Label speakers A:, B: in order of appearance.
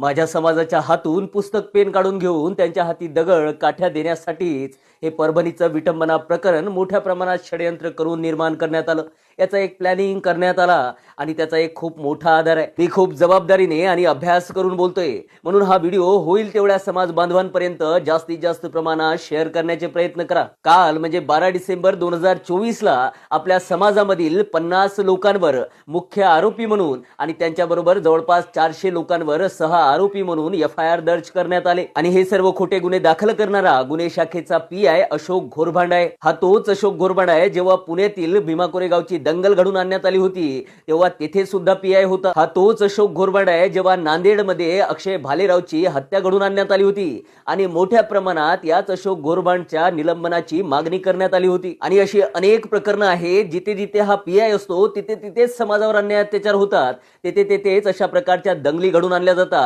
A: माझ्या समाजाच्या हातून पुस्तक पेन काढून घेऊन त्यांच्या हाती दगड काठ्या देण्यासाठीच हे परभणीचं विटंबना प्रकरण मोठ्या प्रमाणात षडयंत्र करून निर्माण करण्यात आलं. याचा एक प्लॅनिंग करण्यात आला आणि त्याचा एक खूप मोठा आधार आहे. मी खूप जबाबदारीने आणि अभ्यास करून बोलतोय, म्हणून हा व्हिडिओ होईल तेवढ्या समाज बांधवांपर्यंत जास्तीत जास्त प्रमाणात शेअर करण्याचे प्रयत्न करा. काल म्हणजे 12 डिसेंबर 2024 ला आपल्या समाजामधील 50 लोकांवर मुख्य आरोपी म्हणून आणि त्यांच्याबरोबर जवळपास 400 लोकांवर सह आरोपी म्हणून FIR दर्ज करण्यात आले. आणि हे सर्व खोटे गुन्हे दाखल करणारा गुन्हे शाखेचा PI अशोक घोरभांड आहे. हा तोच अशोक घोरभांड आहे जेव्हा पुण्यातील भीमा कोरेगावची दंगल घडून आणण्यात आली होती तेव्हा तेथे सुद्धा PI होता. हा तोच अशोक घोरभांड आहे जेव्हा नांदेडमध्ये अक्षय भालेरावची हत्या घडून आणण्यात आली होती आणि मोठ्या प्रमाणात याच अशोक घोरभांडच्या निलंबनाची मागणी करण्यात आली होती. आणि अशी अनेक प्रकरणं आहेत जिथे जिथे हा PI असतो तिथे तिथेच समाजावर अन्याय अत्याचार होतात, तिथे तिथेच अशा प्रकारच्या दंगली घडून आणल्या जातात.